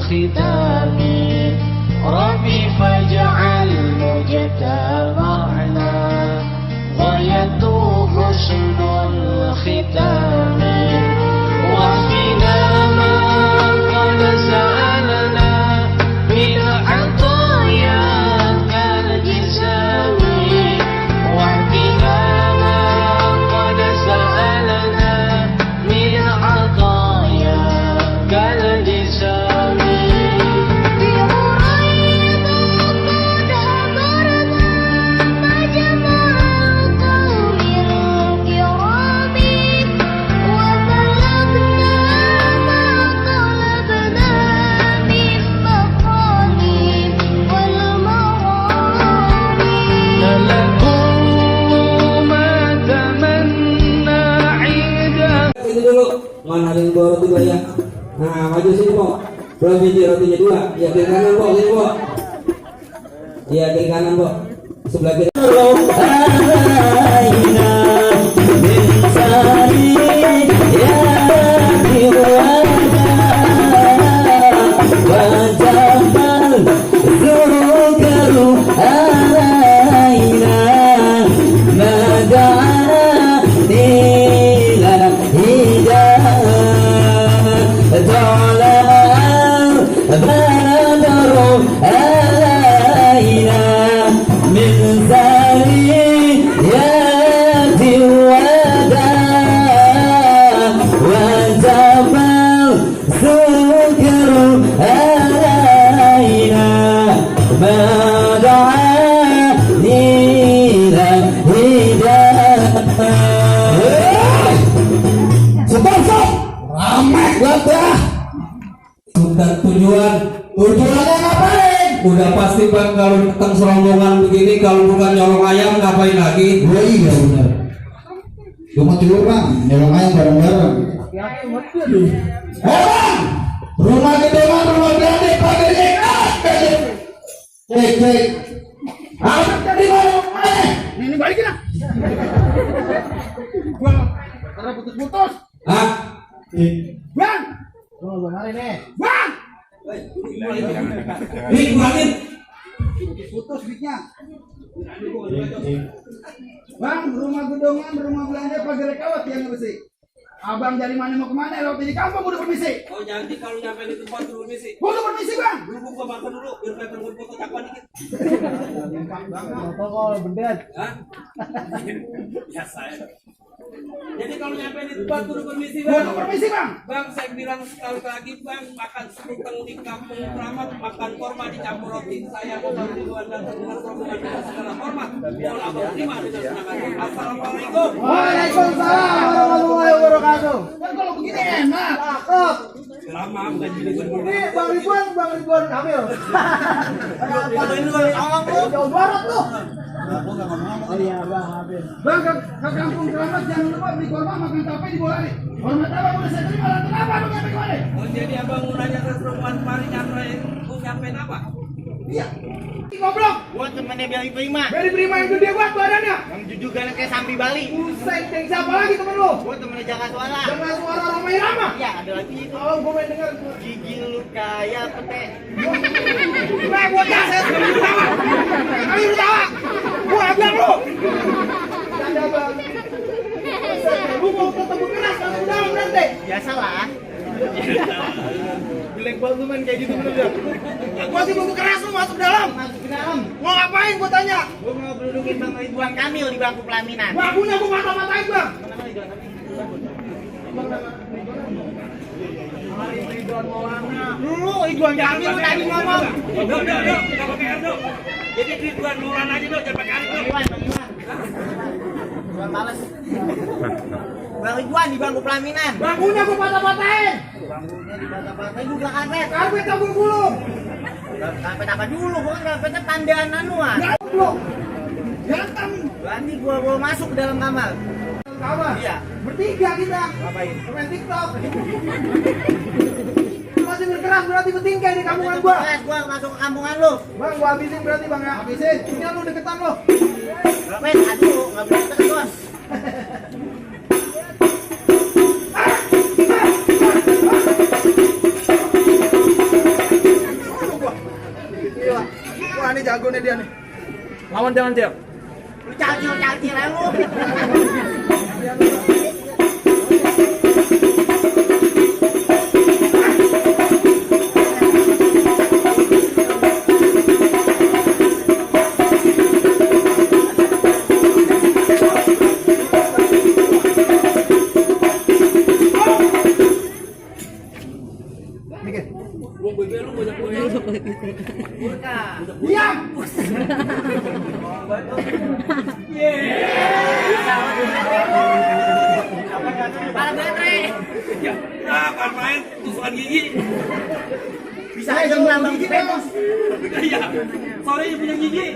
الختام ربي فاجعل مجتمعنا غايته حسن الختام واهدنا ما قد سألنا من عطاياك الجسام واهدنا ما قد سألنا من عطاياك الجسام Mana ada yang bawa roti banyak. Nah, maju sini, Pok. Berapa biji rotinya? 2. Ya, kiri kanan, Pok. Sini, Pok. Ya, kiri kanan, Pok. Sebelah kiri. Tujuannya ngapain? Udah pasti Bang, kalau datang serombongan begini, kalau bukan nyolong ayam ngapain lagi? Oh iya benar. Cuma tidur Bang, nyolong ayam bareng-bareng. Bang, rumah gede Bang, rumah gede, pakai cek. Apa tadi Bang? Ini balikin lah. Gua karena putus-putus. Hah? Bang. Bang. Kurangin. Putus duitnya. Bang, rumah gedongan, rumah belanja pagar kawat yang besi. Abang dari mana mau kemana? Lewat di kampung udah permisi. Oh, nanti kalau nyampe di tempat dulu permisi. Udah permisi Bang. Dulu gua makan dulu, biar kelihatan gua foto cakwan dikit. Kalau bendet. Hah? Biasa ya. Jadi kalau nyampe di tempat dulu permisi Bang. Udah permisi Bang. Bang, saya bilang sekali lagi Bang, makan seruteng di kampung Keramat, makan korma dicampur roti. Saya Abang Ridwan dan teman rombongan dengan segala hormat. Mohon Abang terima dengan senang hati. Assalamualaikum. Waalaikumsalam warahmatullahi wabarakatuh. Kan kalau begini enak. Cakep. Lama bukan jadi berdua. Ini Bang Ridwan hamil. Jauh barat tuh. Oh iya Bang, habis. Bang ke kampung Keramat jangan lupa beli korma makan tape di bola nih. Hormat Abang udah saya terima, lantas apa Abang nyampe kemana? Oh, jadi Abang mau nanya ke perempuan kemarin nyampein apa? Iya. Ini goblok. Gua temennya Beli Prima. Beli Prima yang gede banget badannya. Yang jujugan kayak Sambi Bali. Buset, yang siapa lagi temen lu? Gua temennya Jaka Suara. Jangan suara Roma Irama. Iya, ada lagi itu. Oh, gue main denger. Gigi lu kayak pete. Nah, gua saya sudah ketawa. Kali ketawa. Gua bilang lu. Canda Bang. Lu mau ketemu keras masuk ke dalam nanti. Biasalah. Jelek banget lu main kayak gitu bener. Gua sih mau keras lu masuk dalam. Masuk ke dalam. Mau ngapain gua tanya? Gua mau berdudukin Bang Ridwan Kamil di bangku pelaminan. Bakunya gua mata-matain Bang. Kenapa Ridwan Kamil? Ridwan Maulana. Lu Ridwan Kamil lu tadi ngomong. Udah, kita pakai R dong. Jadi Ridwan Maulana aja dong, jangan pakai R dong. Bang Ridwan. Ridwan males. Bang Ridwan di bangku pelaminan. Bakunya gua mata-matain. Bangkunya di bangku itu udah karpet. Karpet tabur gulung. Karpet apa dulu? Gua kan karpetnya tandaan anuan. Goblok. Ganteng. Berarti gua masuk ke dalam kamar. Kamar. Iya. Bertiga kita. Ngapain? Main TikTok. Masih berkeras berarti bertingkah di kampungan gua. Gua masuk ke kampungan lu. Bang, gua habisin berarti Bang ya. Habisin. Ini lu deketan lu. Ngapain? Aduh, nggak boleh deket bos. jago nih dia nih. Lawan jangan dia. Lu cacil lah lu. Diam. Para baterai. Nah, kan main tusukan gigi. Bisa aja melambang gigi bebas. Iya. Sorry punya gigi.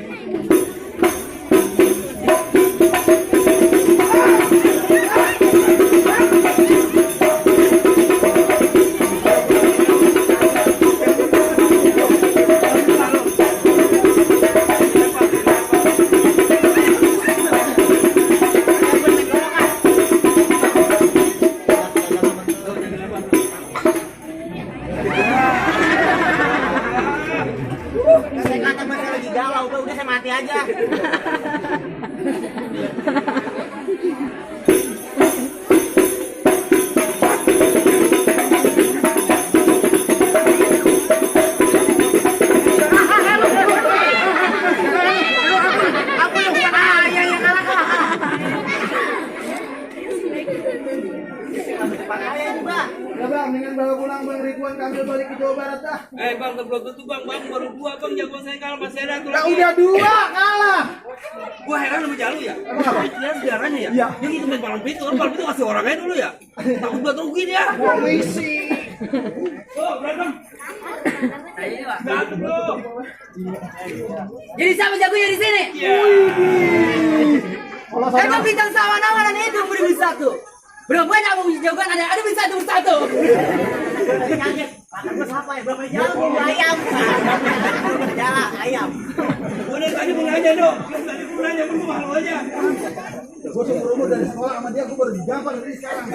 Saya kata masih lagi galau, udah saya mati aja. Aku yang bahaya yang kalah. Bahaya juga. Ya bang, dengan bawa pulang Bang Ridwan kami balik ke Jawa Barat dah. Bang, belum tentu bang baru 2 bang, jagoan saya kalah masih ada tuh Nah, lagi. udah 2 kalah. Gua heran sama Jalu ya. Emang apa? Dia sejarahnya ya. Iya. Dia gitu main palang pintu, palang pintu kasih orangnya dulu ya. Takut buat rugi dia. Komisi. Oh, berantem. Berantem bro. Jadi siapa jagonya di sini? Iya. Kalau saya Emang bintang sawan-awan itu beri satu. Berapa banyak mau bisa jagoan ada bisa satu. Kaget. Makan gua siapa ya? Berapa jalan gua ayam. Jalan ayam. Gua dari tadi mau nanya dong. Tadi mau nanya lu malu aja. gue seumur umur dari sekolah sama dia, gue baru digampar dari sekarang.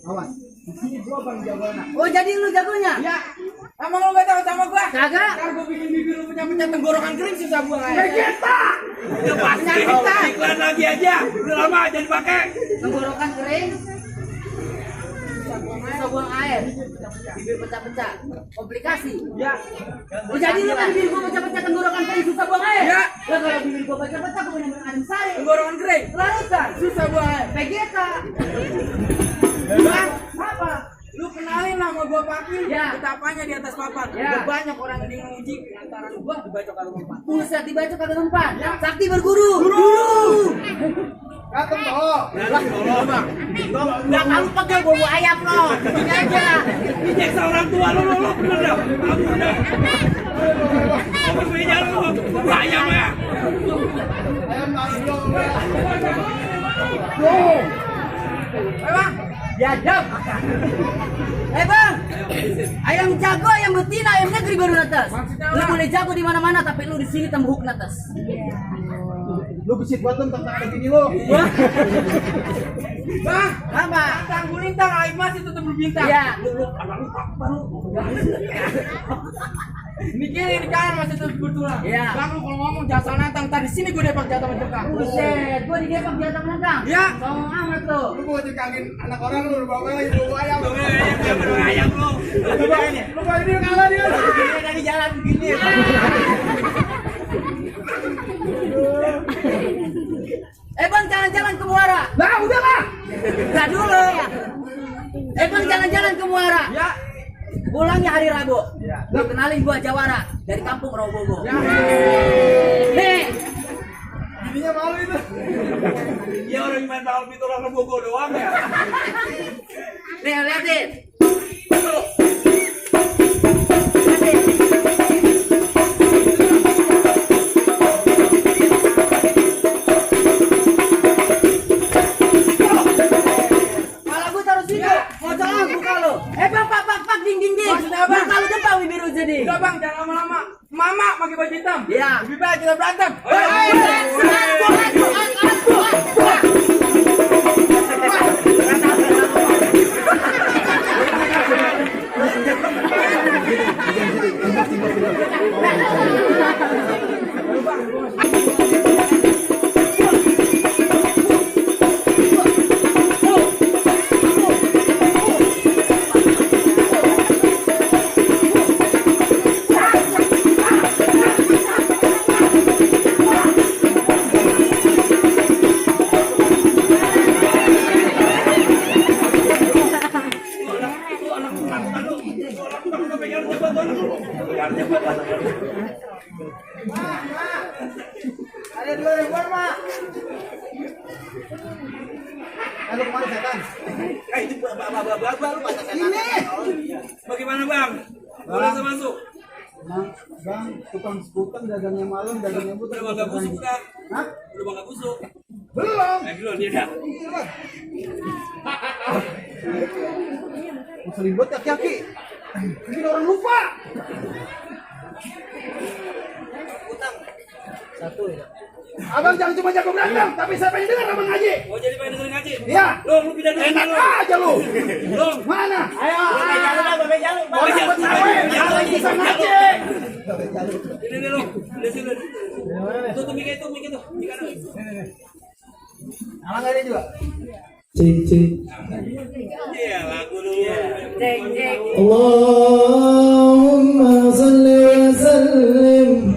Awas. Di sini gue bang jagoannya. Oh jadi lu jagonya? Ya. Emang lo gak tahu sama gue? Kagak. Ntar gue bikin bibir lu pecah-pecah tenggorokan kering susah buang air. Kita. Udah pasti. Iklan lagi aja. Udah lama jangan pakai. Tenggorokan kering. Bisa buang air. Bibir pecah-pecah. Komplikasi. Ya. Oh jadi lu kan bibir gua pecah-pecah tenggorokan kering susah buang air? Ya. Lah kalau bibir gua pecah-pecah gua bener-bener adem sari. Tenggorokan kering. Larutan. Susah buang air. Vegeta. Bang, Apa? lu kenalin nama gue Pakil. Ya. Betapanya di atas papan. Ya. Udah banyak orang yang menguji lantaran gue dibacok kagak mempan. Buset dibaca kagak mempan. Sakti berguru. Dateng toh. Tolong bang. Udah kamu pegel bobo ayam lo. Ini aja. Nyeksa orang tua lu bener dah. Kamu udah. Kamu meja lu. Bahaya ya. Ayam taruh Bang, diadap. Bang, ayam jago, ayam betina, ayam negeri baru natas. Lu boleh jago di mana-mana, tapi lu di sini tembuk natas. lu besit buat tentang ada gini lo. Bang, apa? Tang gulintang air masih tetap berbintang. Ya. Mikirin di kanan masih tetap bertulang. Ya. Bang, lu kalau ngomong jasa nantang tadi sini gue depak jatah menjengkang. Buset, gua di Depok di atas menentang. Ya. Ngomong amat tuh. Lu mau jengkangin anak orang lu bawa lagi bawa ayam. Ayam lu. Lu bawa ini kalah dia. Dia dari jalan begini. Bang, jalan-jalan ke Muara. Nah, udah lah. Nah dulu. Bang, jalan-jalan ke Muara. Ya. Pulangnya hari Rabu. Ya. Lu kenalin gua Jawara dari kampung Robogo. Ya. Nih, Ininya malu itu. Dia orang main balap itu orang Bogo doang ya. nih liatin. Malah gua taruh sini. Mau jangan buka lo. Bang, pak, ding. Maksudnya apa? Buka lu depan bibir jadi. Udah bang, jangan lama-lama. Mama pakai baju hitam. Iya. Lebih baik kita berantem. Pegang jabatan dulu. Pegang jabatan. Ada dua ribuan, Mak. Lalu kemana setan? Itu baru mata setan. Ini. Bagaimana Bang? Boleh masuk? Bang, tukang skuter dagangnya malam, dagangnya buta. Udah bangga busuk udah. Hah? Udah bangga busuk. Belum. Belum dia dah. Selibut kaki-kaki. Mungkin orang lupa. Satu ya. Abang jangan cuma jago berantem, tapi saya pengen dengar abang ngaji. Oh jadi pengen dengerin ngaji? Iya. Lu pindah dulu. Enak aja lu. Mana? Ayo. Orang Betawi yang bisa ngaji. Ini lu. Di sini. Tuh mikir itu, mikir tuh. Mikir. Abang nggak ada juga. Iya, lagu dulu. Allahumma salli wa sallim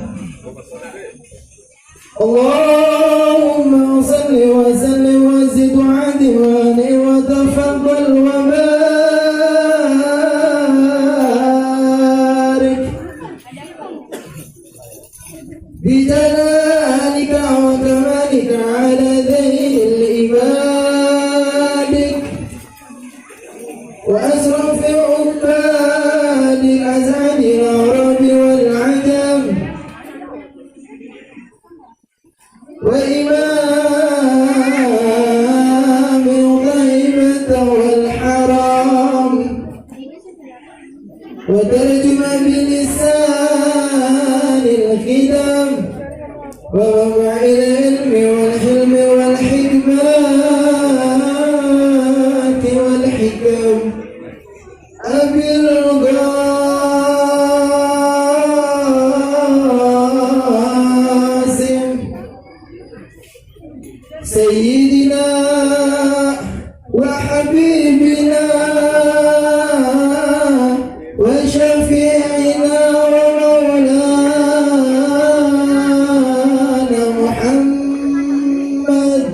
Allahumma salli wa sallim wa zid wa adimani wa tafaddal wa barik bijalalika wa kamalika ala dhail ibadik وأسرف عباد الأزعد العرب والعجم وإمام الغيبة والحرام وترجم بلسان الخدم وموضع العلم والحلم والحكمات والحكم أبي القاسم سيدنا وحبيبنا وشفيعنا ومولانا محمد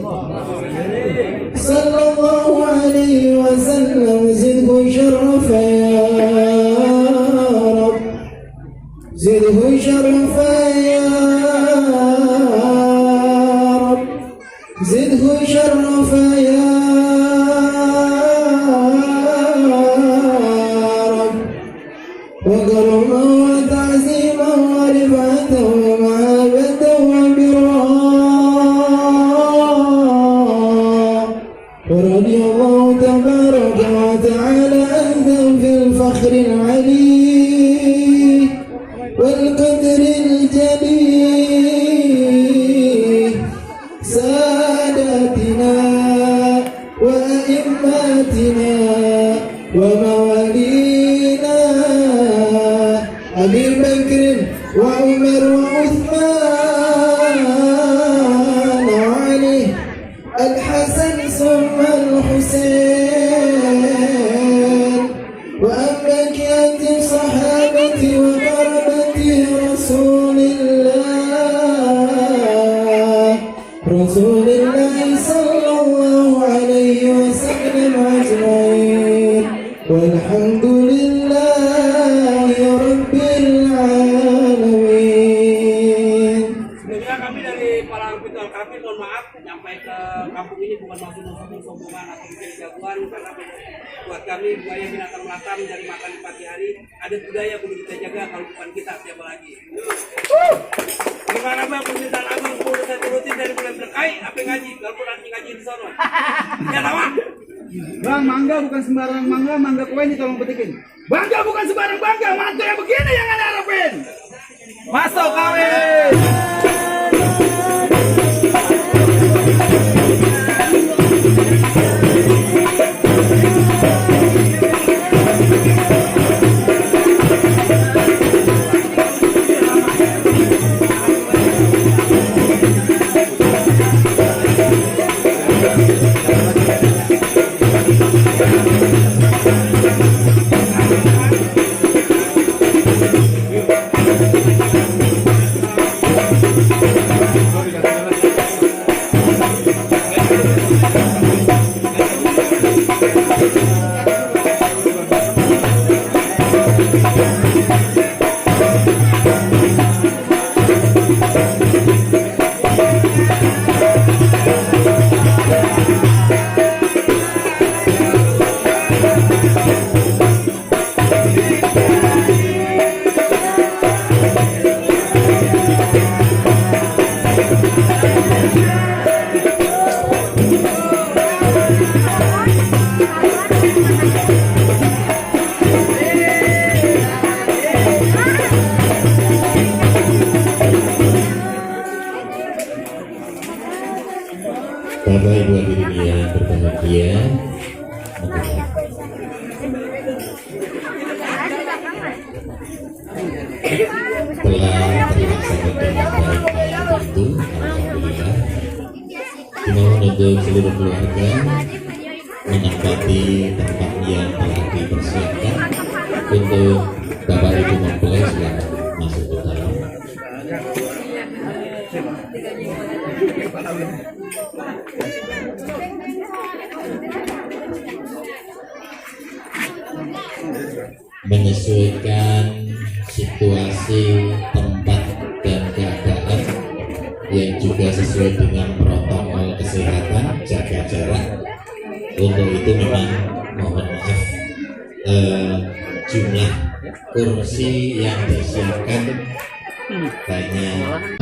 صلى الله عليه وسلم زده شرفا يا رب زده شرفا يا رب زده شرفا يا رب وكرما وتعزيما ورفعة ومحبة وبرا ورضي الله تبارك وتعالى عنهم في الفخر العلي والقدر الجليل ساداتنا وأئماتنا وموالينا أبي بكر وعمر وعثمان وعلي الحسن ثم الحسين وأمكية الصحابة وقربة رسول الله صلى الله عليه وسلم أجمعين والحمد لله رب العالمين. Sebelumnya kami dari Palang Pintu Kami mohon maaf nyampai ke kampung ini bukan maksud sombongan atau menjadi jagoan karena buat kami budaya binatang melata mencari makan di pagi hari ada budaya perlu kita jaga kalau bukan kita siapa lagi. Gimana Bang permintaan Abang udah saya turutin dari bulan berkai apa ngaji walaupun nanti ngaji di sana. Ya tawa. Bang, mangga bukan sembarang mangga, mangga kue ini tolong petikin. Bangga bukan sembarang bangga, mantu yang begini yang ada harapin. Masuk kawin. bersedia telah terlaksana dengan baik itu, alhamdulillah. Dimohon untuk seluruh keluarga menempati tempat yang telah dipersiapkan untuk Bapak Ibu mempelai. Silakan masuk ke dalam. Menyesuaikan situasi, tempat dan keadaan yang juga sesuai dengan protokol kesehatan, jaga jarak. Untuk itu memang mohon maaf, jumlah kursi yang disiapkan banyak